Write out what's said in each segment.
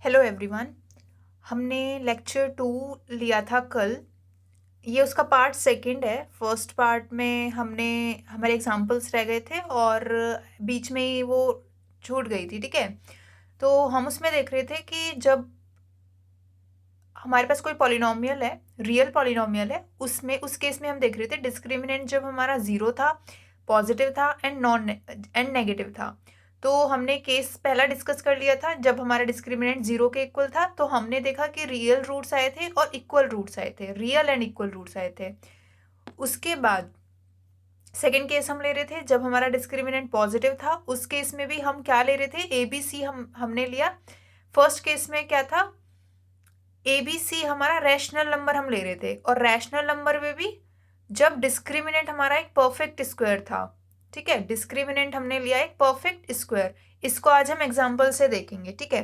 Hello everyone. हमने lecture 2 लिया था कल। ये उसका पार्ट सेकंड है। फर्स्ट पार्ट में हमने हमारे एग्जांपल्स रह गए थे और बीच में ही वो छूट गई थी। ठीक है, तो हम उसमें देख रहे थे कि जब हमारे पास कोई पॉलिनोमियल है, रियल पॉलिनोमियल है, उसमें उस केस में हम देख रहे थे डिस्क्रिमिनेंट जब हमारा जीरो था, पॉजिटिव था एंड नेगेटिव था। तो हमने केस पहला डिस्कस कर लिया था जब हमारा डिस्क्रिमिनेंट जीरो के इक्वल था। तो हमने देखा कि रियल रूट्स आए थे और इक्वल रूट्स आए थे, रियल एंड इक्वल रूट्स आए थे। उसके बाद सेकेंड केस हम ले रहे थे जब हमारा डिस्क्रिमिनेंट पॉजिटिव था। उस केस में भी हम क्या ले रहे थे, ए बी सी हमने लिया। फर्स्ट केस में क्या था, ए बी सी हमारा रैशनल नंबर हम ले रहे थे, और रैशनल नंबर में भी जब डिस्क्रिमिनेंट हमारा एक परफेक्ट स्क्वायर था। ठीक है, डिस्क्रिमिनेंट हमने लिया एक परफेक्ट स्क्वायर। इसको आज हम एग्जांपल से देखेंगे। ठीक है,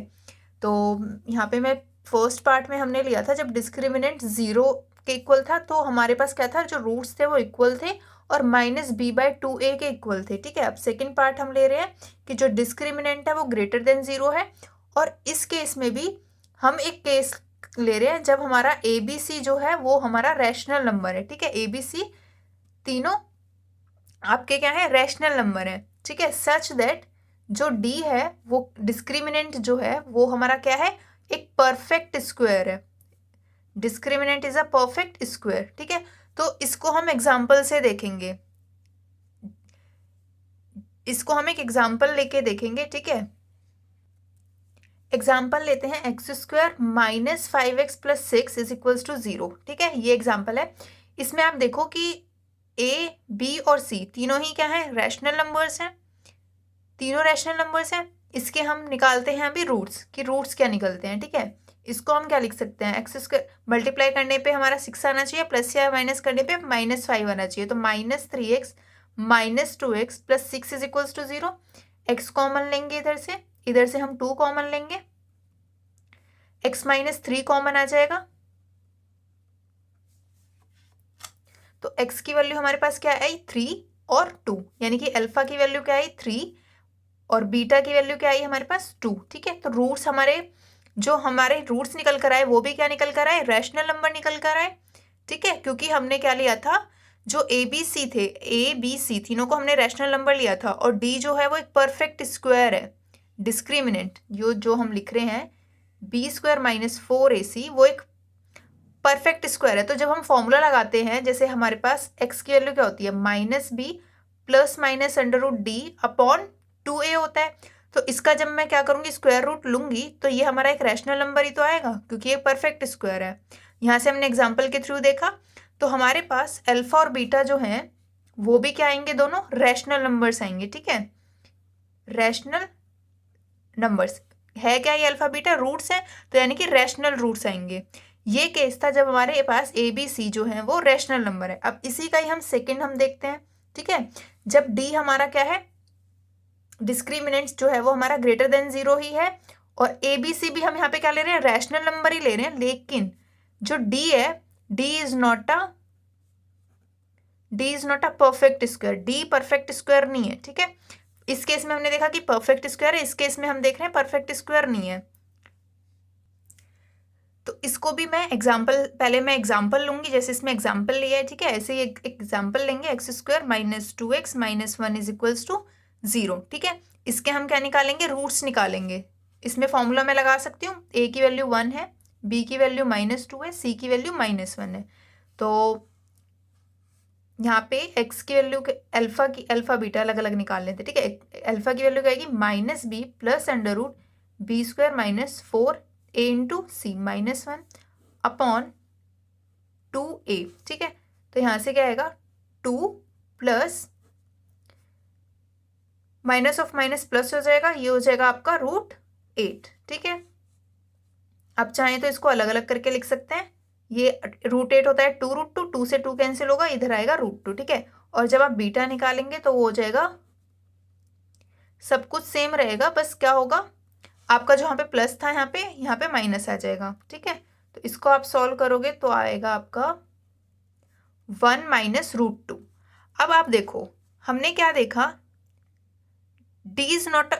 तो यहाँ पे मैं फर्स्ट पार्ट में हमने लिया था जब डिस्क्रिमिनेंट जीरो के इक्वल था, तो हमारे पास क्या था, जो रूट्स थे वो इक्वल थे और -b/2a के इक्वल थे। ठीक है, अब सेकेंड पार्ट हम ले रहे हैं कि जो डिस्क्रिमिनेंट है वो ग्रेटर देन जीरो है, और इस केस में भी हम एक केस ले रहे हैं जब हमारा ए बी सी जो है वो हमारा रैशनल नंबर है। ठीक है, ए बी सी तीनों आपके क्या है, रैशनल नंबर है। ठीक है, सच दैट जो डी है वो डिस्क्रिमिनेंट जो है वो हमारा क्या है, एक परफेक्ट स्क्वायर है। Discriminant is a perfect square. ठीक है, तो इसको हम एग्जाम्पल से देखेंगे, इसको हम एक एग्जाम्पल लेके देखेंगे। ठीक है, एग्जाम्पल लेते हैं x² - 5x + 6 = 0। ठीक है, ये एग्जाम्पल है। इसमें आप देखो कि ए बी और सी तीनों ही क्या है, रैशनल नंबर्स हैं। तीनों रैशनल नंबर्स हैं। इसके हम निकालते हैं अभी रूट्स, कि रूट्स क्या निकलते हैं। ठीक है, इसको हम क्या लिख सकते हैं, x² मल्टीप्लाई करने पे हमारा 6 आना चाहिए, प्लस या माइनस करने पे -5 आना चाहिए। तो -3x - 2x + 6 = 0। x कॉमन लेंगे इधर से हम 2 कॉमन लेंगे, x - 3 कॉमन आ जाएगा। तो x की वैल्यू हमारे पास क्या आई, 3 और 2, यानी कि अल्फा की वैल्यू क्या आई, 3, और बीटा की वैल्यू क्या आई हमारे पास, 2। ठीक है, तो रूट्स हमारे जो हमारे रूट्स निकल कर आए वो भी क्या निकल कर आए, रैशनल नंबर निकल कर आए। ठीक है, क्योंकि हमने क्या लिया था, जो ए बी सी थे, ए बी सी तीनों को हमने रैशनल नंबर लिया था, और डी जो है वो एक परफेक्ट स्क्वायर है। डिस्क्रिमिनेंट जो हम लिख रहे हैं b² - 4ac वो एक परफेक्ट स्क्वायर है। तो जब हम फॉर्मूला लगाते हैं, जैसे हमारे पास x की वैल्यू क्या होती है, -b ±√d/2a होता है। तो इसका जब मैं क्या करूंगी, स्क्वायर रूट लूंगी, तो ये हमारा एक रैशनल नंबर ही तो आएगा, क्योंकि ये परफेक्ट स्क्वायर है। यहाँ से हमने एग्जाम्पल के थ्रू देखा, तो हमारे पास अल्फा और बीटा जो है वो भी क्या आएंगे, दोनों रैशनल नंबर्स आएंगे। ठीक है, रैशनल नंबर्स है क्या, ये अल्फा बीटा रूट्स हैं, तो यानी कि रैशनल रूट्स आएंगे। ये केस था जब हमारे पास ए बी सी जो है वो रैशनल नंबर है। अब इसी का ही हम सेकंड हम देखते हैं। ठीक है, जब डी हमारा क्या है, डिस्क्रिमिनेंट जो है वो हमारा ग्रेटर देन जीरो ही है, और ए बी सी भी हम यहाँ पे क्या ले रहे हैं, रैशनल नंबर ही ले रहे हैं। लेकिन जो डी है, D is not a perfect square, D perfect square नहीं है। ठीक है, इस केस में हमने देखा कि परफेक्ट स्क्वायर है, इस केस में हम देख रहे हैं परफेक्ट स्क्वायर नहीं है। तो इसको भी मैं पहले मैं एग्जाम्पल लूंगी, जैसे इसमें एग्जाम्पल लिया है। ठीक है, ऐसे ही एक एग्जाम्पल लेंगे, x² - 2x - 1 = 0। ठीक है, इसके हम क्या निकालेंगे, रूट्स निकालेंगे। इसमें फॉर्मूला मैं लगा सकती हूँ, a की वैल्यू 1 है, b की वैल्यू -2 है, c की वैल्यू -1 है। तो यहाँ पे x की वैल्यू के अल्फा बीटा अलग अलग निकाल लेते हैं। ठीक है, अल्फा की वैल्यू क्या आएगी, -b + √b² - 4a × c -1 upon 2a। ठीक है, तो यहाँ से क्या आएगा, 2 plus minus of minus plus हो जाएगा, ये हो जाएगा आपका √8। ठीक है, आप चाहें तो इसको अलग अलग करके लिख सकते हैं। ये √8 होता है 2√2, 2 से 2 कैंसिल होगा, इधर आएगा √2। ठीक है, और जब आप बीटा निकालेंगे तो वो हो जाएगा, सब कुछ सेम रहेगा, बस क्या होगा, आपका जो यहाँ पे प्लस था यहाँ पे माइनस आ जाएगा। ठीक है, तो इसको आप सॉल्व करोगे तो आएगा आपका 1 - √2। अब आप देखो, हमने क्या देखा, डी इज नॉट,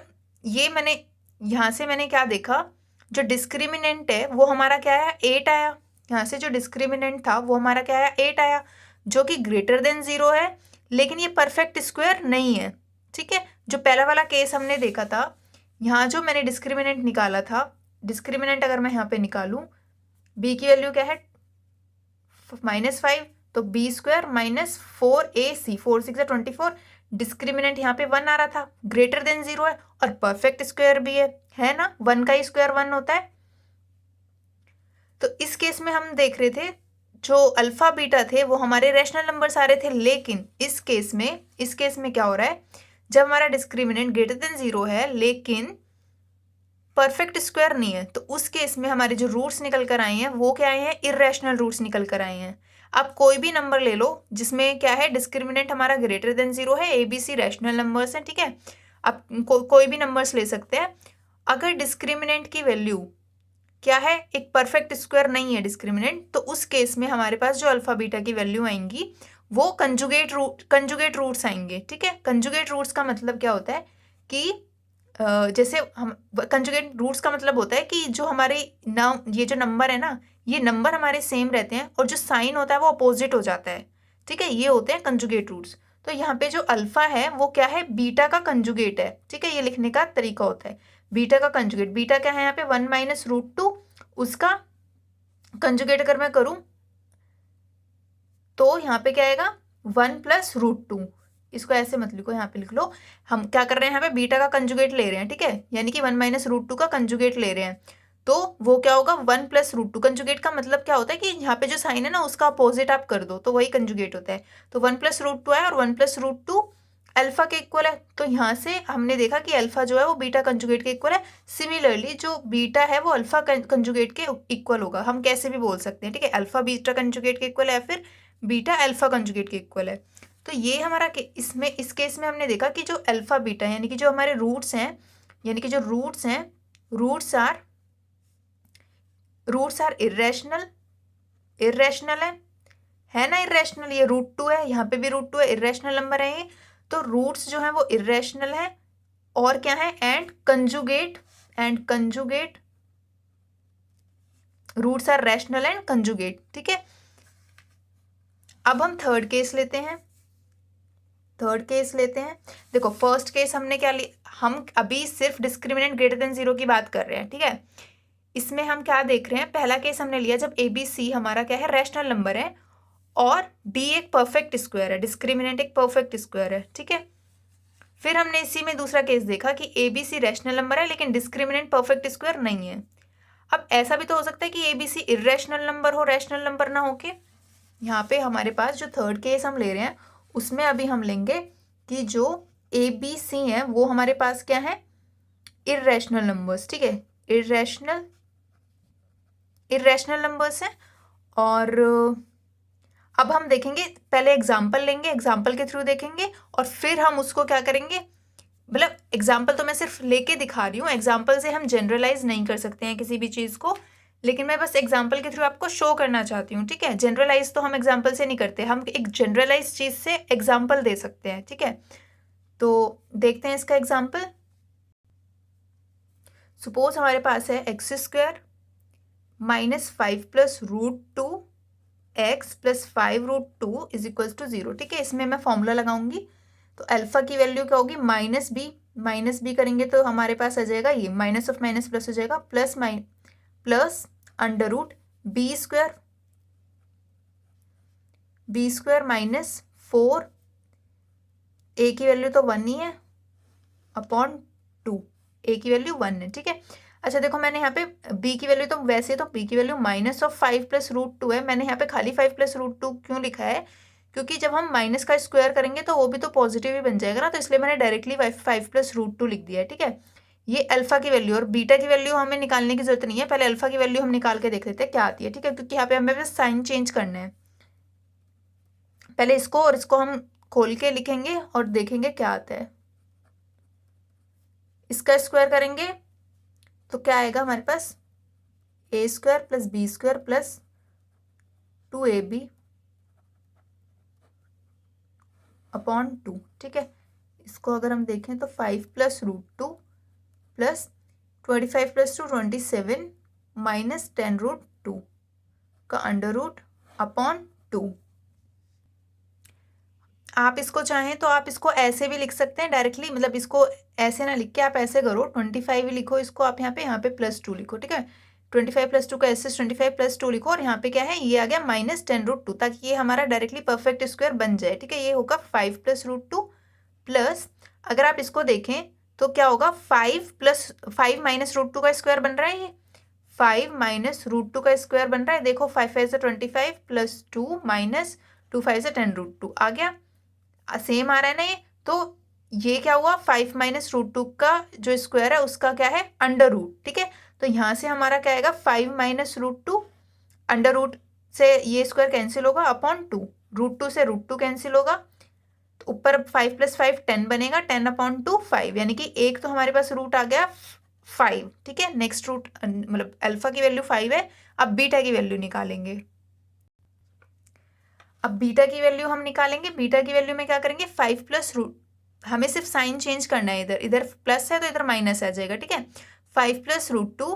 ये मैंने यहाँ से मैंने क्या देखा, जो डिस्क्रिमिनेंट है वो हमारा क्या आया, 8 आया। यहाँ से जो डिस्क्रिमिनेंट था वो हमारा क्या आया, 8 आया, जो कि ग्रेटर देन 0 है, लेकिन ये परफेक्ट स्क्वायर नहीं है। ठीक है, जो पहला वाला केस हमने देखा था, यहाँ जो मैंने डिस्क्रिमिनेंट निकाला था, डिस्क्रिमिनेंट अगर मैं यहाँ पे निकालूं, बी की वैल्यू क्या है -5, तो B square minus 4ac, 4 6 24, discriminant यहाँ पे 1 आ रहा था, ग्रेटर देन 0 है और परफेक्ट स्क्वायर भी है ना, 1 का स्क्वायर 1 होता है। तो इस केस में हम देख रहे थे जो अल्फा बीटा थे वो हमारे रैशनल नंबर्स आ रहे थे, लेकिन इस केस में क्या हो रहा है, जब हमारा डिस्क्रिमिनेंट ग्रेटर देन 0 है लेकिन परफेक्ट स्क्वायर नहीं है, तो उस केस में हमारे जो रूट्स निकल कर आए हैं वो क्या आए हैं, इर्रेशनल रूट्स निकल कर आए हैं। आप कोई भी नंबर ले लो जिसमें क्या है, डिस्क्रिमिनेंट हमारा ग्रेटर देन 0 है, ABC रैशनल नंबर्स हैं। ठीक है, आप कोई भी नंबर्स ले सकते हैं। अगर डिस्क्रिमिनेंट की वैल्यू क्या है, एक परफेक्ट स्क्वायर नहीं है डिस्क्रिमिनेंट, तो उस केस में हमारे पास जो अल्फा बीटा की वैल्यू आएंगी वो कंजुगेट रूट्स आएंगे। ठीक है, कंजुगेट रूट्स का मतलब क्या होता है कि जैसे हम कंजुगेट रूट्स का मतलब होता है कि जो हमारे ये जो नंबर है ना, ये नंबर हमारे सेम रहते हैं और जो साइन होता है वो अपोजिट हो जाता है। ठीक है, ये होते हैं कंजुगेट रूट्स। तो यहाँ पे जो अल्फा है वो क्या है, बीटा का कंजुगेट है। ठीक है, ये लिखने का तरीका होता है, बीटा का कंजुगेट। बीटा क्या है यहाँ पे, 1 माइनस रूट टू, उसका कंजुगेट अगर मैं करूं तो यहाँ पे क्या आएगा, 1 प्लस रूट टू। इसको ऐसे मत लिखो, यहाँ पे लिख लो। हम क्या कर रहे हैं, यहाँ पे बीटा का कंजुगेट ले रहे हैं। ठीक है, यानी कि 1 माइनस रूट टू का कंजुगेट ले रहे हैं, तो वो क्या होगा, 1 प्लस रूट टू। कंजुगेट का मतलब क्या होता है कि यहाँ पे जो साइन है ना उसका अपोजिट आप कर दो तो वही कंजुगेट होता है। तो 1 प्लस रूट टू है और 1 प्लस रूट टू अल्फा के इक्वल है, तो यहाँ से हमने देखा कि अल्फा जो है वो बीटा कंजुगेट के इक्वल है। सिमिलरली जो बीटा है वो अल्फा कंजुगेट के इक्वल होगा, हम कैसे भी बोल सकते हैं। ठीक है, अल्फा बीटा कंजुगेट के इक्वल है, फिर बीटा अल्फा कंजुगेट के इक्वल है। तो ये हमारा इसमें इस केस में हमने देखा कि जो अल्फा बीटा यानी कि जो हमारे रूट्स हैं, यानी कि जो रूट्स हैं, रूट्स आर इर्रेशनल है ना, इर्रेशनल। ये रूट टू है, यहाँ पे भी रूट टू है, इर्रेशनल नंबर है ये। तो रूट्स जो है वो इर्रेशनल है और क्या है, and conjugate roots are rational and conjugate. ठीक है, अब हम थर्ड केस लेते हैं। देखो फर्स्ट केस हमने क्या लिया, हम अभी सिर्फ डिस्क्रिमिनेंट ग्रेटर देन 0 की बात कर रहे हैं। ठीक है, इसमें हम क्या देख रहे हैं, पहला केस हमने लिया जब ABC हमारा क्या है, रैशनल नंबर है और D एक परफेक्ट स्क्वायर है, डिस्क्रिमिनेंट एक परफेक्ट स्क्वायर है। ठीक है, फिर हमने इसी में दूसरा केस देखा कि ABC रैशनल नंबर है लेकिन डिस्क्रिमिनेंट परफेक्ट स्क्वायर नहीं है। अब ऐसा भी तो हो सकता है कि ABC इर्रेशनल नंबर हो, रैशनल नंबर ना होके। यहाँ पे हमारे पास जो थर्ड केस हम ले रहे हैं उसमें अभी हम लेंगे कि जो ABC है वो हमारे पास क्या है, इर्रेशनल नंबर्स। ठीक है, इर्रेशनल नंबर्स हैं। और अब हम देखेंगे, पहले एग्जाम्पल लेंगे, एग्जाम्पल के थ्रू देखेंगे और फिर हम उसको क्या करेंगे, मतलब एग्जाम्पल तो मैं सिर्फ लेके दिखा रही हूँ, एग्जाम्पल से हम जनरलाइज नहीं कर सकते हैं किसी भी चीज़ को, लेकिन मैं बस एग्जाम्पल के थ्रू आपको शो करना चाहती हूँ। ठीक है, जनरलाइज तो हम एग्जाम्पल से नहीं करते, हम एक जनरलाइज चीज़ से एग्जाम्पल दे सकते हैं। ठीक है, तो देखते हैं इसका एग्जाम्पल। सपोज हमारे पास है x square minus 5 plus root two x plus 5 root two is equals to 0। ठीक है, इसमें मैं फॉर्मूला लगाऊंगी, तो अल्फा की वैल्यू क्या होगी, माइनस बी करेंगे तो हमारे पास आ जाएगा ये माइनस ऑफ माइनस प्लस हो जाएगा, plus under root b square minus 4, a की वैल्यू तो 1 ही है, अपॉन 2, ए की वैल्यू 1 है। ठीक है, अच्छा देखो मैंने यहाँ पे b की वैल्यू, तो वैसे तो b की value minus of 5 plus root two है, मैंने यहाँ पे खाली 5 प्लस रूट टू क्यों लिखा है, क्योंकि जब हम माइनस का स्क्वायर करेंगे तो वो भी तो पॉजिटिव ही बन जाएगा ना, तो इसलिए मैंने डायरेक्टली 5 प्लस रूट टू लिख दिया है। ठीक है, ये अल्फा की वैल्यू, और बीटा की वैल्यू हमें निकालने की जरूरत नहीं है, पहले अल्फा की वैल्यू हम निकाल के देख लेते हैं क्या आती है। ठीक है, क्योंकि यहाँ पे हमें बस साइन चेंज करना है, पहले इसको और इसको हम खोल के लिखेंगे और देखेंगे क्या आता है। इसका स्क्वायर करेंगे तो क्या आएगा हमारे पास, a square plus b square plus 2ab upon 2। ठीक है, इसको अगर हम देखें तो 5 plus root two plus 25 plus 2 27 minus 10√2 का अंडर रूट अपॉन 2। आप इसको चाहें तो आप इसको ऐसे भी लिख सकते हैं डायरेक्टली, मतलब इसको ऐसे ना लिख के आप ऐसे करो, 25 ही लिखो इसको आप यहाँ पे +2 लिखो, ठीक है। 25 + 2 का ऐसे 25 + 2 लिखो और यहाँ पे क्या है, ये आ गया -10√2, ताकि ये हमारा डायरेक्टली परफेक्ट स्क्वायर बन जाए, ठीक है। ये होगा 5 + √2 प्लस, अगर आप इसको देखें तो क्या होगा, 5 - √2 का स्क्वायर बन रहा है, ये 5 - √2 का स्क्वायर बन रहा है। देखो 5 5 से 25 प्लस 2 माइनस 2 5 से 10√2 आ गया, सेम आ रहा है ना ये। तो ये क्या हुआ, 5 - √2 का जो स्क्वायर है उसका क्या है, अंडर रूट, ठीक है। तो यहाँ से हमारा क्या आएगा, 5 - √2, अंडर रूट से ये स्क्वायर कैंसिल होगा अपॉन 2, √2 से √2 कैंसिल होगा, तो ऊपर 5 + 5 10 बनेगा, 10/2 5, यानी कि एक तो हमारे पास रूट आ गया 5, ठीक है। नेक्स्ट रूट मतलब अल्फा की वैल्यू 5 है। अब बीटा की वैल्यू निकालेंगे। अब बीटा की वैल्यू हम निकालेंगे। बीटा की वैल्यू में क्या करेंगे, 5 प्लस रूट, हमें सिर्फ साइन चेंज करना है, इधर इधर प्लस है तो इधर माइनस आ जाएगा, ठीक है। 5 + √2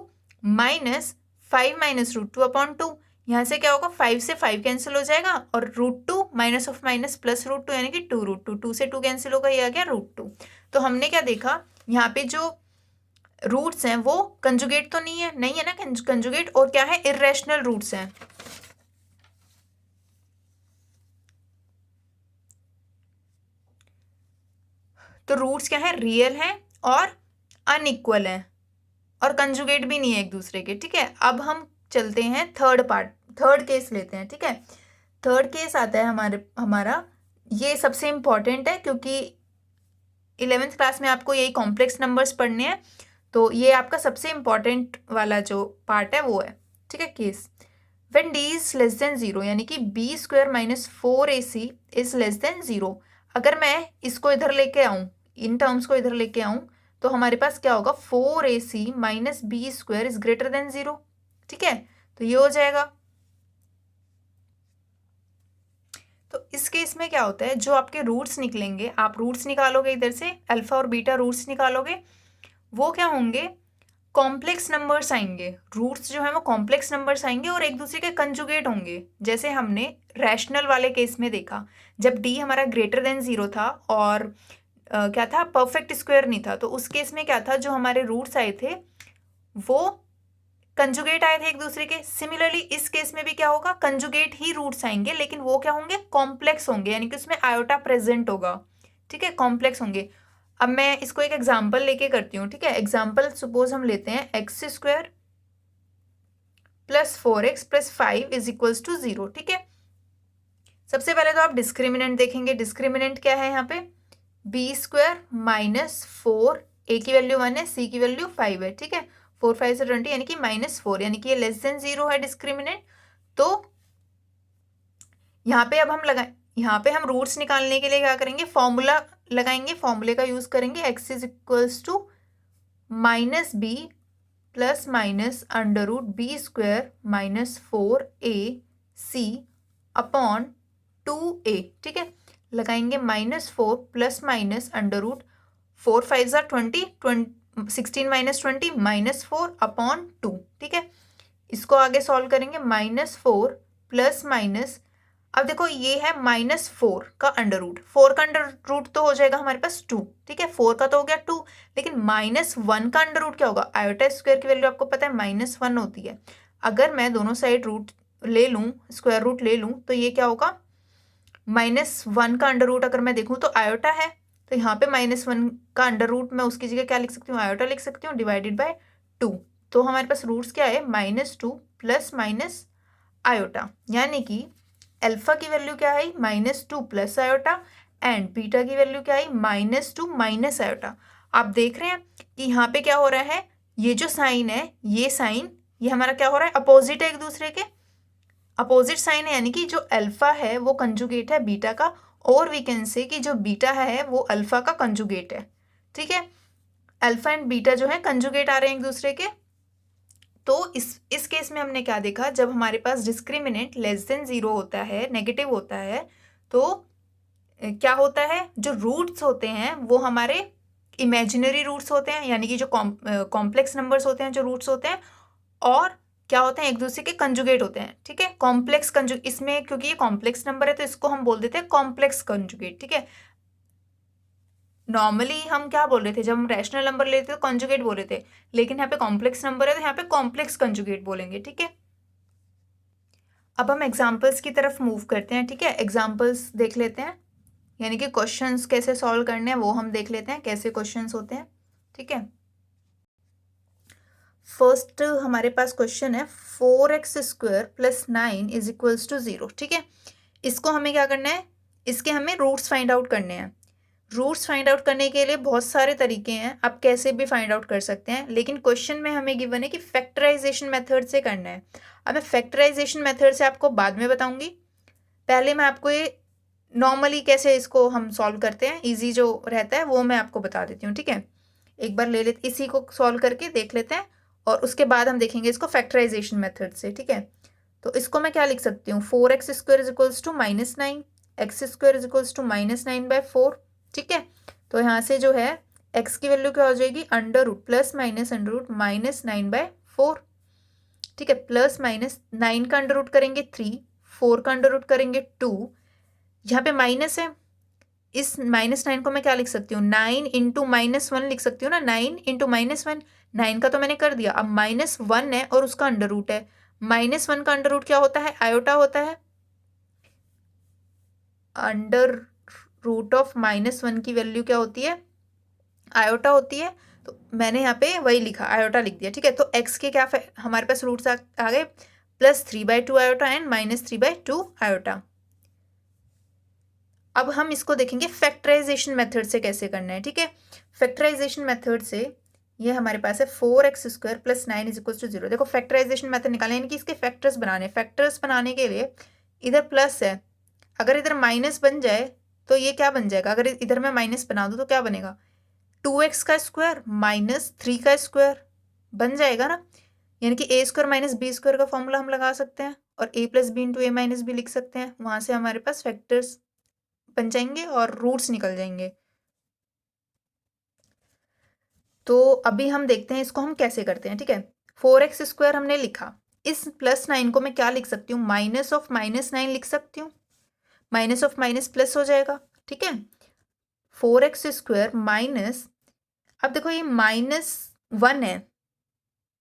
माइनस 5 - √2 अपॉन 2, यहाँ से क्या होगा, 5 से 5 कैंसिल हो जाएगा और √2 माइनस ऑफ माइनस प्लस √2 यानी कि 2√2, 2 से 2 कैंसिल होगा, ये आ गया √2। तो हमने क्या देखा, यहाँ पे जो रूट्स हैं वो कंजुगेट तो नहीं है ना कंजुगेट, और क्या है, इर्रेशनल रूट्स हैं। तो रूट्स क्या है, रियल हैं और अनइक्वल हैं और कंजुगेट भी नहीं है एक दूसरे के, ठीक है। अब हम चलते हैं थर्ड केस लेते हैं, ठीक है। थर्ड केस आता है हमारा ये सबसे इम्पॉर्टेंट है, क्योंकि 11th क्लास में आपको यही कॉम्प्लेक्स नंबर्स पढ़ने हैं, तो ये आपका सबसे इम्पॉर्टेंट वाला जो पार्ट है वो है, ठीक है। Case when d is less than 0, यानी कि b² - 4ac is less than 0। अगर मैं इसको इधर लेके आऊं, इन टर्म्स को इधर लेके आऊं, तो हमारे पास क्या होगा, 4ac - b² is greater than 0, ठीक है। तो ये हो जाएगा। तो इस केस में क्या होता है, जो आपके रूट्स निकलेंगे, आप रूट्स निकालोगे इधर से, अल्फा और बीटा रूट्स निकालोगे, वो क्या होंगे, कॉम्प्लेक्स नंबर्स आएंगे। रूट्स जो है वो कॉम्प्लेक्स नंबर्स आएंगे और एक दूसरे के कंजुगेट होंगे, जैसे हमने रैशनल वाले केस में देखा, जब d हमारा ग्रेटर देन 0 था और क्या था, परफेक्ट स्क्वायर नहीं था, तो उस केस में क्या था, जो हमारे रूट्स आए थे वो कंजुगेट आए थे एक दूसरे के। सिमिलरली इस केस में भी क्या होगा, कंजुगेट ही रूट्स आएंगे, लेकिन वो क्या होंगे, कॉम्प्लेक्स होंगे, यानी कि उसमें आयोटा प्रेजेंट होगा, ठीक है, कॉम्प्लेक्स होंगे। अब मैं इसको एक एग्जाम्पल लेके करती हूँ, ठीक है। एग्जाम्पल सपोज हम लेते हैं x² + 4x + 5 is equals to 0, ठीक है। सबसे पहले तो आप डिस्क्रिमिनेंट देखेंगे। डिस्क्रिमिनेंट क्या है यहाँ पे, b² - 4, a की वैल्यू 1 है, c की वैल्यू 5 है, ठीक है। 4 5 से 20 यानी कि -4, यानी कि ये लेस देन 0 है डिस्क्रिमिनेंट। तो यहाँ पे अब यहाँ पे हम रूट्स निकालने के लिए क्या करेंगे, फॉर्मूला लगाएंगे, फॉर्मूले का यूज करेंगे। x is equals to -b plus minus √b² - 4ac upon 2a, ठीक है। लगाएंगे -4 प्लस माइनस √4 5 20 16 - 20 -4 अपॉन 2, ठीक है। इसको आगे सॉल्व करेंगे, -4 प्लस माइनस, अब देखो ये है -4 का अंडर रूट, 4 का अंडर रूट तो हो जाएगा हमारे पास 2, ठीक है। 4 का तो हो गया 2, लेकिन -1 का अंडर रूट क्या होगा, आयोटा स्क्वायर की वैल्यू आपको पता है -1 होती है। अगर मैं दोनों साइड रूट ले लूँ, स्क्वायर रूट ले लूँ, तो ये क्या होगा, -1 का अंडर रूट अगर मैं देखूँ तो आयोटा है, तो यहाँ पे -1 का अंडर रूट मैं उसकी जगह क्या लिख सकती हूँ, आयोटा लिख सकती हूँ, डिवाइडेड बाय 2। तो हमारे पास रूट्स क्या है, -2 प्लस माइनस आयोटा, यानी कि अल्फा की वैल्यू क्या आई, -2 प्लस आयोटा, एंड बीटा की वैल्यू क्या आई, -2 माइनस आयोटा। आप देख रहे हैं कि यहाँ पे क्या हो रहा है, ये जो साइन है, ये साइन, ये हमारा क्या हो रहा है, अपोजिट है एक दूसरे के, अपोजिट साइन है, यानी कि जो अल्फा है वो कंजुगेट है बीटा का, और वी कैन से कि जो बीटा है वो अल्फा का कंजुगेट है, ठीक है। अल्फा एंड बीटा जो है कंजुगेट आ रहे हैं एक दूसरे के। तो इस केस में हमने क्या देखा, जब हमारे पास डिस्क्रिमिनेंट लेस देन 0 होता है, नेगेटिव होता है, तो क्या होता है, जो रूट्स होते हैं वो हमारे इमेजिनरी रूट्स होते हैं, यानी कि जो कॉम्प्लेक्स नंबर्स होते हैं, जो रूट्स होते हैं, और क्या होते हैं, एक दूसरे के कंजुगेट होते हैं, ठीक है। कॉम्प्लेक्स कंजुगेट, इसमें क्योंकि ये कॉम्प्लेक्स नंबर है तो इसको हम बोल देते हैं कॉम्प्लेक्स कंजुगेट, ठीक है। नॉर्मली हम क्या बोल रहे थे, जब हम रैशनल नंबर लेते थे तो कंजुगेट बोल रहे थे, लेकिन यहाँ पे कॉम्प्लेक्स नंबर है तो यहाँ पे कॉम्प्लेक्स कंजुगेट बोलेंगे, ठीक है। अब हम एग्जाम्पल्स की तरफ मूव करते हैं, ठीक है। एग्जाम्पल्स देख लेते हैं, यानी कि क्वेश्चंस कैसे सॉल्व करने हैं वो हम देख लेते हैं, कैसे क्वेश्चंस होते हैं, ठीक है। फर्स्ट हमारे पास क्वेश्चन है 4x² + 9 = 0, ठीक है। इसको हमें क्या करना है, इसके हमें रूट्स फाइंड आउट करने हैं। रूट्स फाइंड आउट करने के लिए बहुत सारे तरीके हैं, आप कैसे भी फाइंड आउट कर सकते हैं, लेकिन क्वेश्चन में हमें गिवन है कि फैक्टराइजेशन मेथड से करना है। अब मैं फैक्टराइजेशन मेथड से आपको बाद में बताऊंगी, पहले मैं आपको ये नॉर्मली कैसे इसको हम सॉल्व करते हैं, इजी जो रहता है वो मैं आपको बता देती हूँ, ठीक है। एक बार ले लेते, इसी को सॉल्व करके देख लेते हैं और उसके बाद हम देखेंगे इसको फैक्टराइजेशन मेथड से, ठीक है। तो इसको मैं क्या लिख सकती हूँ, 4x² = -9, x² = -9/4, ठीक है। तो यहाँ से जो है x की वैल्यू क्या हो जाएगी, √ प्लस माइनस √ -9/4, ठीक है। प्लस माइनस 9 का अंडर रूट करेंगे 3, 4 का अंडर रूट करेंगे 2, यहाँ पे माइनस है, इस -9 को मैं क्या लिख सकती हूँ, 9 × -1 लिख सकती हूँ ना, 9 × -1, 9 का तो मैंने कर दिया, अब -1 है और उसका अंडर रूट है, -1 का अंडर रूट क्या होता है, आयोटा होता है। अंडर रूट ऑफ -1 की वैल्यू क्या होती है, आयोटा होती है। तो मैंने यहाँ पे वही लिखा, आयोटा लिख दिया, ठीक है। तो x के क्या हमारे पास रूट्स आ गए, +3/2 आयोटा एंड -3/2 आयोटा। अब हम इसको देखेंगे फैक्टराइजेशन मेथड से कैसे करना है, ठीक है। फैक्टराइजेशन मेथड से ये हमारे पास है 4x² + 9 = 0। देखो फैक्टराइजेशन मेथड निकालना है, यानी कि इसके फैक्टर्स बनाने, फैक्टर्स बनाने के लिए इधर प्लस है, अगर इधर माइनस बन जाए तो ये क्या बन जाएगा, अगर इधर मैं माइनस बना दूँ तो क्या बनेगा, 2x² - 3 का स्क्वायर बन जाएगा ना, यानी कि a² - b² का फॉर्मूला हम लगा सकते हैं और a + b × a - b लिख सकते हैं, वहां से हमारे पास फैक्टर्स बन जाएंगे और रूट्स निकल जाएंगे। तो अभी हम देखते हैं इसको हम कैसे करते हैं, ठीक है। 4x² हमने लिखा, इस +9 को मैं क्या लिख सकती हूँ, माइनस ऑफ -9 लिख सकती हूँ, माइनस ऑफ माइनस प्लस हो जाएगा, ठीक है। 4x² माइनस, अब देखो ये -1 है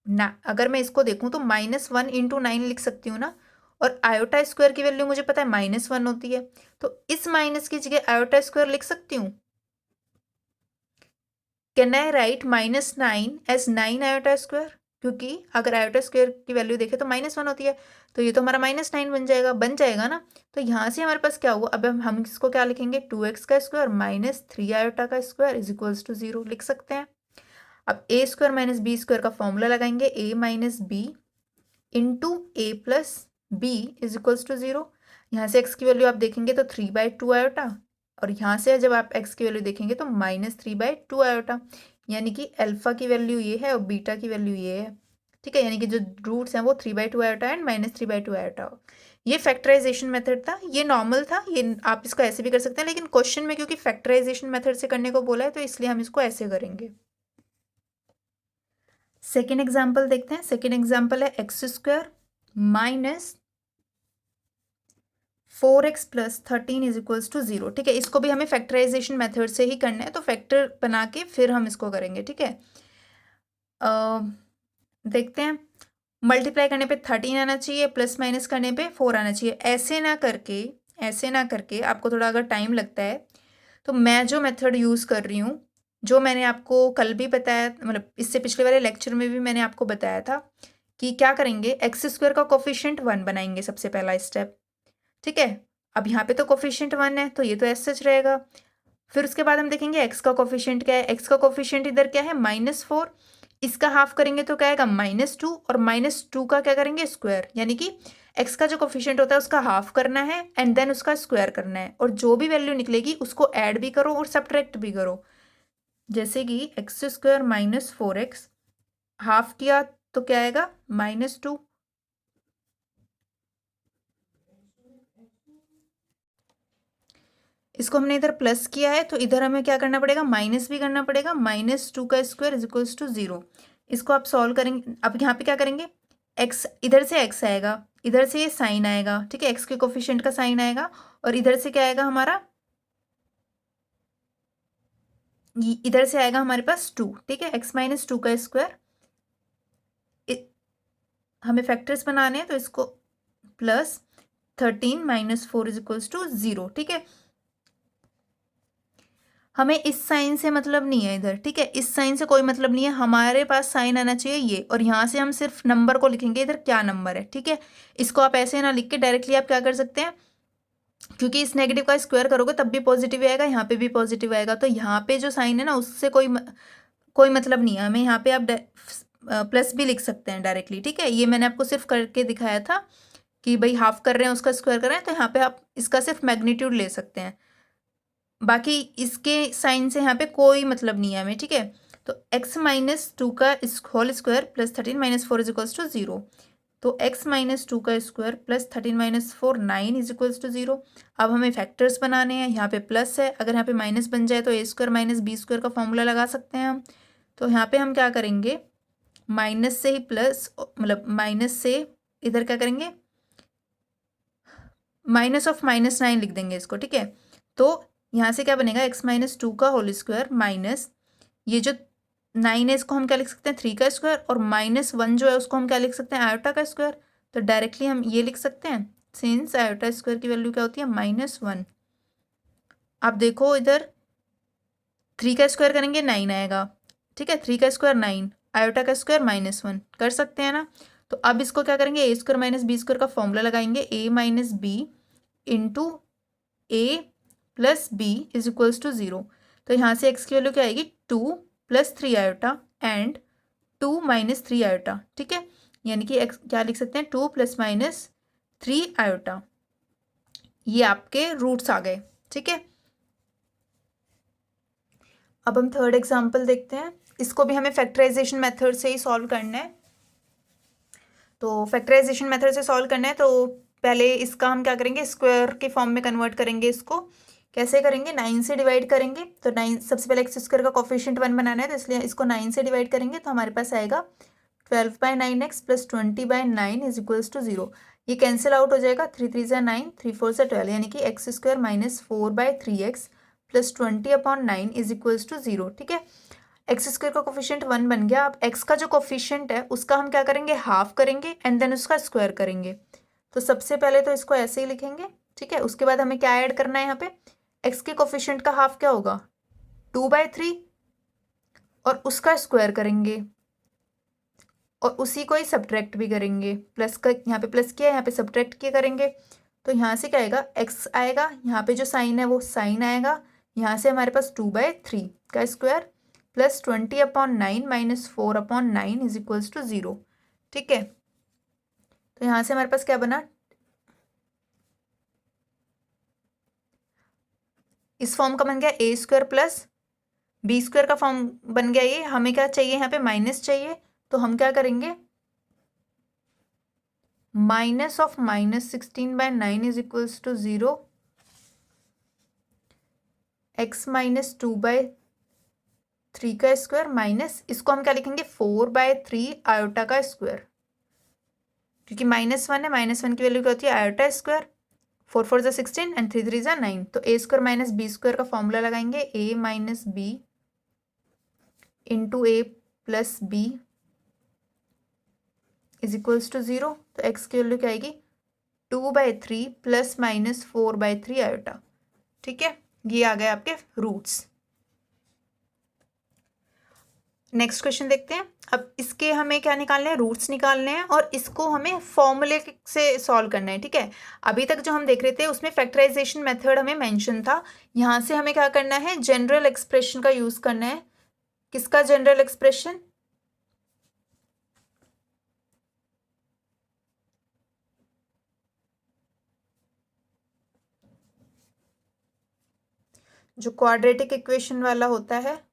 ना, अगर मैं इसको देखूं तो -1 × 9 लिख सकती हूँ ना, और आयोटा स्क्वायर की वैल्यू मुझे पता है -1 होती है, तो इस माइनस की जगह आयोटा स्क्वायर लिख सकती हूँ। Can I write -9 as 9 iota square, क्योंकि अगर आयोटा स्क्वायर की वैल्यू देखे तो -1 होती है, तो ये तो हमारा -9 बन जाएगा ना। तो यहाँ से हमारे पास क्या हुआ, अब हम इसको क्या लिखेंगे, 2x² - 3 आयोटा का स्क्वायर = 0 लिख सकते हैं। अब a² - b² का फॉर्मूला लगाएंगे, a - b into a + b = 0। यहाँ से x की वैल्यू आप देखेंगे तो 3/2 आयोटा, और यहाँ से जब आप x की वैल्यू देखेंगे तो -3/2 आयोटा, यानी कि अल्फा की वैल्यू ये है और बीटा की वैल्यू ये है, ठीक है। यानी कि जो रूट्स हैं वो 3/2 आयोटा एंड -3/2 आयोटा। ये फैक्टराइजेशन मेथड था, ये नॉर्मल था, ये आप इसको ऐसे भी कर सकते हैं, लेकिन क्वेश्चन में क्योंकि फैक्टराइजेशन मेथड से करने को बोला है तो इसलिए हम इसको ऐसे करेंगे। सेकेंड एग्जाम्पल देखते हैं, सेकेंड एग्जाम्पल है x² - 4x + 13 = 0, ठीक है। इसको भी हमें फैक्टराइजेशन मेथड से ही करना है, तो फैक्टर बना के फिर हम इसको करेंगे, ठीक है। देखते हैं, मल्टीप्लाई करने पे 13 आना चाहिए, प्लस माइनस करने पे 4 आना चाहिए। ऐसे ना करके आपको थोड़ा अगर टाइम लगता है तो मैं जो मेथड यूज़ कर रही हूँ, जो मैंने आपको कल भी बताया, मतलब इससे पिछले वाले लेक्चर में भी मैंने आपको बताया था कि क्या करेंगे, x² का कोफिशिएंट 1 बनाएंगे, सबसे पहला स्टेप, ठीक है। अब यहाँ पे तो कोफिशिएंट 1 है तो ये तो ऐसे सच रहेगा। फिर उसके बाद हम देखेंगे x का कोफिशिएंट क्या है, x का कोफिशिएंट इधर क्या है, -4, इसका हाफ करेंगे तो क्या आएगा, -2, और -2 का क्या करेंगे, स्क्वायर, यानी कि x का जो कोफिशिएंट होता है उसका हाफ करना है एंड देन उसका स्क्वायर करना है, और जो भी वैल्यू निकलेगी उसको ऐड भी करो और सब्ट्रैक्ट भी करो। जैसे कि x² - 4x हाफ किया तो क्या आएगा, -2, इसको हमने इधर प्लस किया है तो इधर हमें क्या करना पड़ेगा, माइनस भी करना पड़ेगा। -2 का स्क्वायर इज इक्वल्स टू 0। इसको आप सॉल्व करेंगे। अब यहाँ पे क्या करेंगे, एक्स इधर से एक्स आएगा, इधर से ये साइन आएगा, ठीक है, एक्स के कोफिशिएंट का साइन आएगा, और इधर से क्या आएगा हमारा, इधर से आएगा हमारे पास 2, ठीक है, x-2 का स्क्वायर। हमें फैक्टर्स बनाने हैं तो इसको +13 - 4 इज इक्वल्स टू 0, ठीक है। हमें इस साइन से मतलब नहीं है इधर, ठीक है, इस साइन से कोई मतलब नहीं है, हमारे पास साइन आना चाहिए ये, और यहाँ से हम सिर्फ नंबर को लिखेंगे इधर क्या नंबर है, ठीक है। इसको आप ऐसे ना लिख के डायरेक्टली आप क्या कर सकते हैं, क्योंकि इस नेगेटिव का स्क्वायर करोगे तब भी पॉजिटिव आएगा, यहाँ पे भी पॉजिटिव आएगा, तो यहाँ पे जो साइन है ना उससे कोई मतलब नहीं है हमें। यहाँ पे आप प्लस भी लिख सकते हैं डायरेक्टली, ठीक है। ये मैंने आपको सिर्फ करके दिखाया था कि भाई हाफ कर रहे हैं उसका स्क्वायर कर रहे हैं, तो यहाँ पे आप इसका सिर्फ मैग्नीट्यूड ले सकते हैं, बाकी इसके साइन से यहाँ पे कोई मतलब नहीं है हमें, ठीक है। तो x-2 का whole square +13 - 4 is equals to 0। तो x-2 का स्क्वायर +13 - 4 9 इज इक्वल्स टू 0। अब हमें फैक्टर्स बनाने हैं, यहाँ पे प्लस है, अगर यहाँ पे माइनस बन जाए तो a² - b² का फॉर्मूला लगा सकते हैं हम। तो यहाँ पे हम क्या करेंगे, माइनस से ही प्लस, मतलब माइनस से इधर क्या करेंगे, -9 लिख देंगे इसको, ठीक है। तो यहाँ से क्या बनेगा, x-2 का होल स्क्वायर माइनस ये जो 9 है इसको हम क्या लिख सकते हैं, 3 का स्क्वायर, और -1 जो है उसको हम क्या लिख सकते हैं, आयोटा का स्क्वायर। तो डायरेक्टली हम ये लिख सकते हैं, सिंस आयोटा स्क्वायर की वैल्यू क्या होती है, -1। आप देखो इधर 3 का स्क्वायर करेंगे 9 आएगा, ठीक है, 3 का स्क्वायर 9, आयोटा का स्क्वायर -1, कर सकते हैं ना। तो अब इसको क्या करेंगे, a² - b² का फॉर्मूला लगाएंगे, a - b into a + b is equals to 0। तो यहाँ से x की वैल्यू क्या आएगी, 2 + 3 आयोटा एंड 2 - 3 आयोटा, ठीक है। यानी कि x क्या लिख सकते हैं, 2 ± 3 आयोटा। ये आपके रूट्स आ गए, ठीक है। अब हम थर्ड एग्जाम्पल देखते हैं। इसको भी हमें फैक्टराइजेशन मेथड से ही सॉल्व करना है। तो फैक्टराइजेशन मेथड से सॉल्व करना है तो पहले इसका हम क्या करेंगे, स्क्वायर के फॉर्म में कन्वर्ट करेंगे। इसको कैसे करेंगे, 9 से डिवाइड करेंगे। तो 9 सबसे पहले x² का कोफिशिएंट 1 बनाना है, तो इसलिए इसको 9 से डिवाइड करेंगे तो हमारे पास आएगा 12/9x + 20/9 इज इक्वल्स टू 0। ये कैंसिल आउट हो जाएगा, 3 3 × 9, 3 4 × 12, यानी कि x² - 4/3x + 20/9 is equals to 0, ठीक है। x² का कोफिशिएंट 1 बन गया। अब x का जो कोफिशिएंट है उसका हम क्या करेंगे, हाफ करेंगे एंड देन उसका स्क्वायर करेंगे। तो सबसे पहले तो इसको ऐसे ही लिखेंगे, ठीक है। उसके बाद हमें क्या ऐड करना है, यहाँ पे x के कोफिशिएंट का हाफ क्या होगा, 2/3, और उसका स्क्वायर करेंगे और उसी को ही सब्ट्रैक्ट भी करेंगे। प्लस का यहाँ पे प्लस किया, यहाँ पे सब्ट्रैक्ट किया करेंगे। तो यहाँ से क्या आएगा, x आएगा, यहाँ पे जो साइन है वो साइन आएगा, यहाँ से हमारे पास 2/3 का स्क्वायर + 20/9 - 4/9 इज इक्वल्स टू 0, ठीक है। तो यहाँ से हमारे पास क्या बना, इस फॉर्म का बन गया a² + b² का फॉर्म बन गया। ये हमें क्या चाहिए, यहाँ पे माइनस चाहिए, तो हम क्या करेंगे, -16/9 इज इक्वल्स टू 0, x - 2/3 का स्क्वायर माइनस इसको हम क्या लिखेंगे, 4/3 आयोटा का स्क्वायर, क्योंकि -1 है, -1 की वैल्यू क्या होती है, आयोटा स्क्वायर। 4 4 = 16 एंड 3 3 = 9। तो a² - b² का फॉर्मूला लगाएंगे, a - b into a + b is equals to 0। तो x की वैल्यू क्या आएगी, 2/3 ± 4/3 आयोटा, ठीक है। ये आ गए आपके रूट्स। नेक्स्ट क्वेश्चन देखते हैं। अब इसके हमें क्या निकालने हैं, रूट्स निकालने हैं, और इसको हमें फॉर्मूले से सॉल्व करना है, ठीक है। अभी तक जो हम देख रहे थे उसमें फैक्टराइजेशन मेथड हमें मेंशन था। यहाँ से हमें क्या करना है, जनरल एक्सप्रेशन का यूज करना है। किसका जनरल एक्सप्रेशन, जो क्वाड्रेटिक इक्वेशन वाला होता है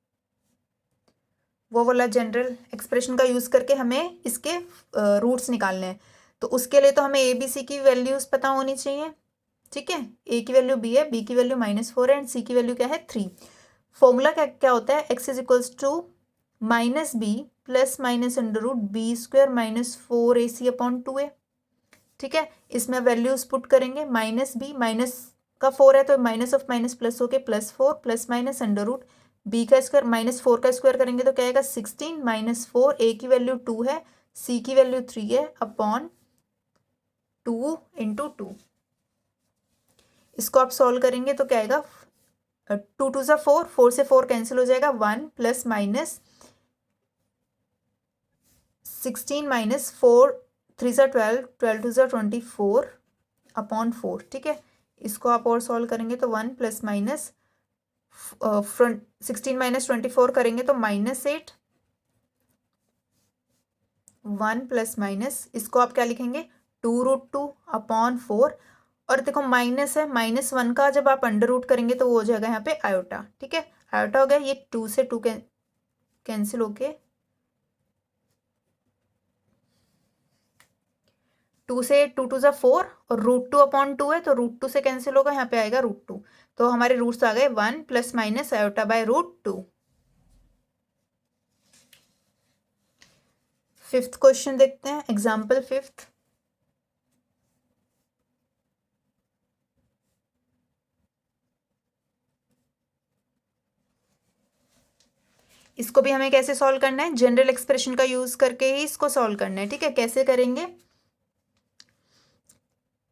वो वाला जनरल एक्सप्रेशन का यूज करके हमें इसके रूट्स निकालने हैं। तो उसके लिए तो हमें ABC की वैल्यूज पता होनी चाहिए। ठीक है, ए की वैल्यू बी है, बी की वैल्यू -4 है एंड सी की वैल्यू क्या है 3। फॉर्मूला क्या क्या होता है, x is equals to minus b plus minus under root b square -4ac upon 2a। ठीक है, इसमें वैल्यूज पुट करेंगे, माइनस बी माइनस का 4 है तो माइनस ऑफ माइनस प्लस होके +4 plus minus under root b का स्क्वायर -4 का स्क्वायर करेंगे तो क्या आएगा 16 -4, ए की वैल्यू 2 है, सी की वैल्यू 3 है, अपॉन 2 इंटू 2। इसको आप सॉल्व करेंगे तो क्या आएगा 2 2 ज़ा 4, 4 से 4 कैंसिल हो जाएगा, 1 प्लस माइनस 16 -4 3 ज़ा 12, 12 2 ज़ा 24 अपॉन 4। ठीक है, इसको आप और सॉल्व करेंगे तो 1 प्लस माइनस फ्रंट 16 -24 करेंगे तो -8, 1 प्लस माइनस इसको आप क्या लिखेंगे 2√2 अपॉन 4। और देखो माइनस है, -1 का जब आप अंडर रूट करेंगे तो वो हो जाएगा यहाँ पे आयोटा। ठीक है, आयोटा हो गया, ये 2 से 2 कैंसिल होके 2 से 2 2 ज़ा 4 और √2 अपॉन 2 है तो √2 से कैंसिल होगा, यहाँ पे आएगा √2। तो हमारे रूट्स आ गए 1 plus minus iota by √2। Fifth question देखते हैं, एग्जाम्पल फिफ्थ। इसको भी हमें कैसे सॉल्व करना है, जनरल एक्सप्रेशन का यूज करके ही इसको सॉल्व करना है। ठीक है, कैसे करेंगे,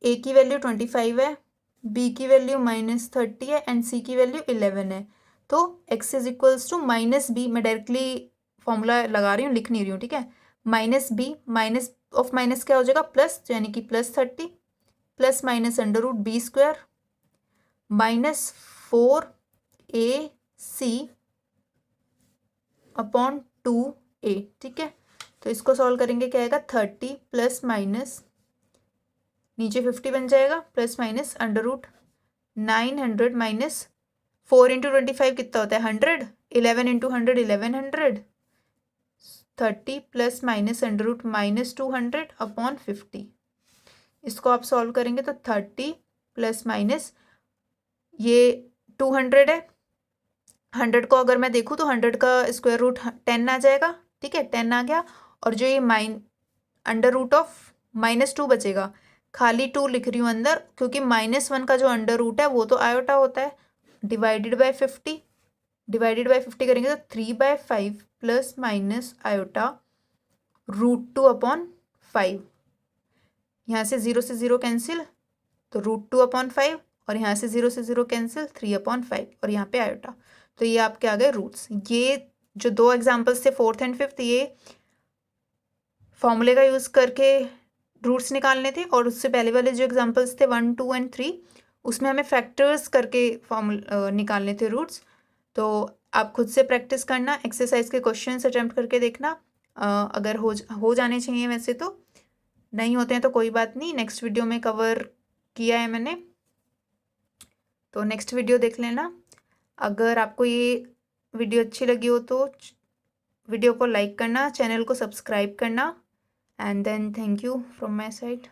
ए की वैल्यू 25 है, बी की वैल्यू -30 है एंड सी की वैल्यू 11 है। तो x is equals to minus b, मैं डायरेक्टली फॉर्मूला लगा रही हूँ, लिख नहीं रही हूँ। ठीक है, minus b minus of minus क्या हो जाएगा प्लस, यानी कि +30 plus minus under root b square -4ac upon 2a। ठीक है, तो इसको सॉल्व करेंगे क्या आएगा 30 प्लस माइनस नीचे 50 बन जाएगा plus minus under root 900 minus 4 into 25 कितना होता है 100, 11 into 100 1100, 30 plus minus under root -200 upon 50। इसको आप सॉल्व करेंगे तो 30 प्लस माइनस ये 200 है, 100 को अगर मैं देखूँ तो 100 का स्क्वायर रूट 10 आ जाएगा। ठीक है, 10 आ गया, और जो ये अंडर रूट ऑफ -2 बचेगा, खाली 2 लिख रही हूँ अंदर, क्योंकि -1 का जो अंडर रूट है वो तो आयोटा होता है, डिवाइडेड बाय 50, डिवाइडेड बाय 50 करेंगे तो 3/5 प्लस माइनस आयोटा √2 अपॉन 5। यहाँ से 0 से 0 कैंसिल तो √2 अपॉन 5, और यहाँ से 0 से 0 कैंसिल 3 अपॉन 5, और यहाँ पे आयोटा। तो ये आपके आ गए रूट्स। ये जो दो एग्जाम्पल्स थे फोर्थ एंड फिफ्थ, ये फॉर्मूले का यूज़ करके रूट्स निकालने थे, और उससे पहले वाले जो एग्जाम्पल्स थे 1 2 एंड 3, उसमें हमें फैक्टर्स करके निकालने थे रूट्स। तो आप खुद से प्रैक्टिस करना, एक्सरसाइज के क्वेश्चंस अटेम्प्ट करके देखना। अगर हो जाने चाहिए, वैसे तो नहीं होते हैं तो कोई बात नहीं, नेक्स्ट वीडियो में कवर किया है मैंने, तो नेक्स्ट वीडियो देख लेना। अगर आपको ये वीडियो अच्छी लगी हो तो वीडियो को लाइक करना, चैनल को सब्सक्राइब करना, and then thank you from my side.